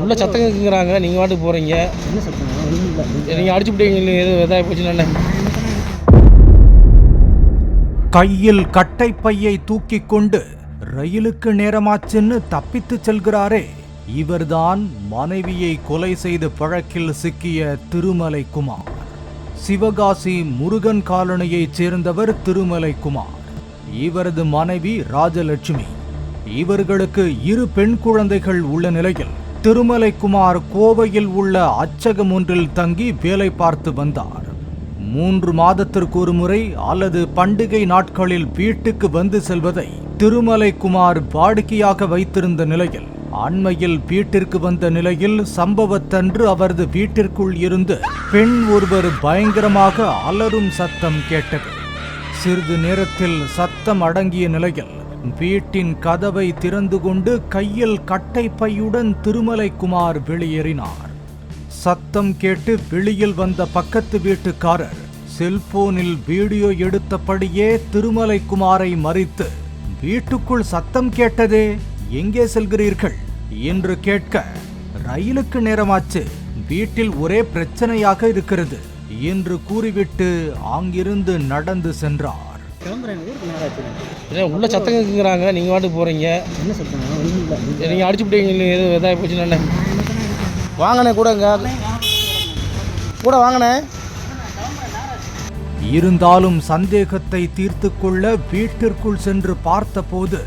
உள்ள சத்தம் கேட்குறாங்க, நீங்கள் வாட்டுக்கு போகிறீங்க. நீங்கள் அடிச்சு விட்டீங்க, எதுவும் எதாவது போச்சுன்னா. கையில் கட்டைப்பையை தூக்கி கொண்டு ரயிலுக்கு நேரமாச்சுன்னு தப்பித்து செல்கிறாரே, இவர்தான் மனைவியை கொலை செய்த வழக்கில் சிக்கிய திருமலை குமார். சிவகாசி முருகன் காலனியைச் சேர்ந்தவர் திருமலை குமார். இவரது மனைவி ராஜலட்சுமி. இவர்களுக்கு 2 பெண் குழந்தைகள் உள்ள நிலையில் திருமலை குமார் கோவையில் உள்ள அச்சகம் ஒன்றில் தங்கி வேலை பார்த்து வந்தார். 3 மாதத்திற்கு ஒரு முறை அல்லது பண்டிகை நாட்களில் வீட்டுக்கு வந்து செல்வதை திருமலை குமார் வாடிக்கையாக வைத்திருந்த நிலையில் அண்மையில் வீட்டிற்கு வந்த நிலையில் சம்பவத்தன்று அவரது வீட்டிற்குள் இருந்து பெண் ஒருவர் பயங்கரமாக அலறும் சத்தம் கேட்டது. சிறிது நேரத்தில் சத்தம் அடங்கிய நிலையில் வீட்டின் கதவை திறந்து கொண்டு கையில் கட்டைப்பையுடன் திருமலை குமார் வெளியேறினார். சத்தம் கேட்டு வெளியில் வந்த பக்கத்து வீட்டுக்காரர் செல்போனில் வீடியோ எடுத்தபடியே திருமலை குமாரை மறித்து, வீட்டுக்குள் சத்தம் கேட்டதே, எங்கே செல்கிறீர்கள் என்று கேட்க, ரயிலுக்கு நேரமாச்சு, வீட்டில் ஒரே பிரச்சனையாக இருக்கிறது என்று கூறிவிட்டு அங்கிருந்து நடந்து சென்றார். உள்ள சத்தம் கேட்குறாங்க, நீங்கள் வாட்டுக்கு போகிறீங்க. நீங்கள் அடிச்சு விட்டீங்க, எதுவும் எதாவது போச்சுன்னா. வாங்கண்ணே, கூட வாங்கண்ணே. இருந்தாலும் சந்தேகத்தை தீர்த்து கொள்ள வீட்டிற்குள் சென்று பார்த்தபோது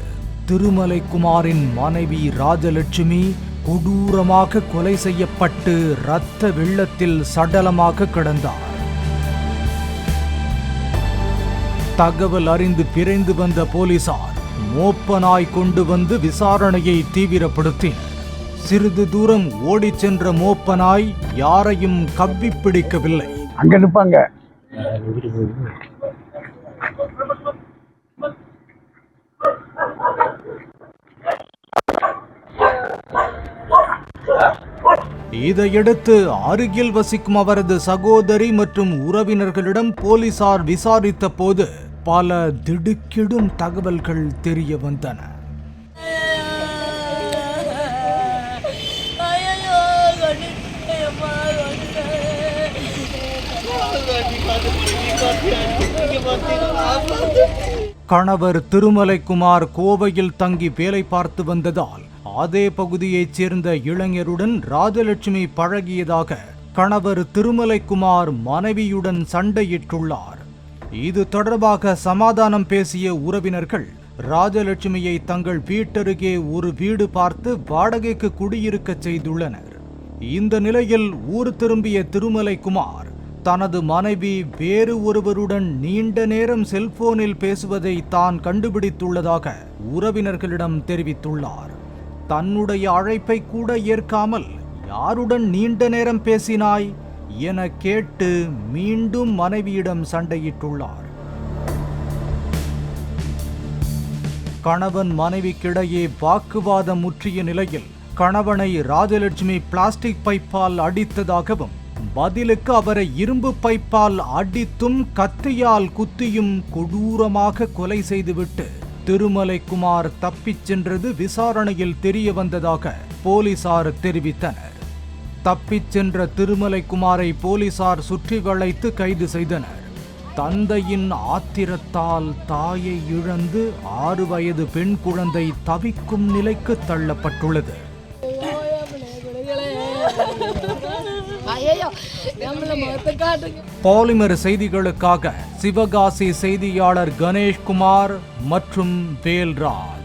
திருமலை குமாரின் மனைவி ராஜலட்சுமி கொடூரமாக கொலை செய்யப்பட்டு இரத்த வெள்ளத்தில் சடலமாக கிடந்தார். தகவல் அறிந்து விரைந்து வந்த போலீசார் மோப்பனாய் கொண்டு வந்து விசாரணையை தீவிரப்படுத்தினர். சிறிது தூரம் ஓடிச் சென்ற மோப்பனாய் யாரையும் கவ்வி பிடிக்கவில்லை. அங்க நிப்பாங்க. இதையடுத்து அருகில் வசிக்கும் அவரது சகோதரி மற்றும் உறவினர்களிடம் போலீசார் விசாரித்த போது பல திடுக்கிடும் தகவல்கள் தெரிய வந்தன. கணவர் திருமலை குமார் கோவையில் தங்கி வேலை பார்த்து வந்ததால் அதே பகுதியைச் சேர்ந்த இளைஞருடன் ராஜலட்சுமி பழகியதாக கணவர் திருமலை குமார் மனைவியுடன் சண்டையிட்டுள்ளார். இது தொடர்பாக சமாதானம் பேசிய உறவினர்கள் ராஜலட்சுமியை தங்கள் வீட்டருகே ஒரு வீடு பார்த்து வாடகைக்கு குடியிருக்க செய்துள்ளனர். இந்த நிலையில் ஊர் திரும்பிய திருமலை குமார் தனது மனைவி வேறு ஒருவருடன் நீண்ட நேரம் செல்போனில் பேசுவதை தான் கண்டுபிடித்துள்ளதாக உறவினர்களிடம் தெரிவித்துள்ளார். தன்னுடைய அழைப்பை கூட ஏற்காமல் யாருடன் நீண்ட நேரம் பேசினாய் என கேட்டு மீண்டும் மனைவியிடம் சண்டையிட்டுள்ளார். கணவன் மனைவிக்கிடையே வாக்குவாதம் முற்றிய நிலையில் கணவனை ராஜலட்சுமி பிளாஸ்டிக் பைப்பால் அடித்ததாகவும், பதிலுக்கு அவரை இரும்பு பைப்பால் அடித்தும் கத்தியால் குத்தியும் கொடூரமாக கொலை செய்துவிட்டு திருமலை குமார் தப்பிச் சென்றது விசாரணையில் தெரிய வந்ததாக போலீசார் தெரிவித்தனர். தப்பிச் சென்ற திருமலை குமாரை போலீசார் சுற்றி வளைத்து கைது செய்தனர். தந்தையின் ஆத்திரத்தால் தாயை இழந்து 6 வயது பெண் குழந்தை தவிக்கும் நிலைக்கு தள்ளப்பட்டுள்ளது. பாலிமர் செய்திகளுக்காக சிவகாசி செய்தியாளர் கணேஷ்குமார் மற்றும் வேல்ராஜ்.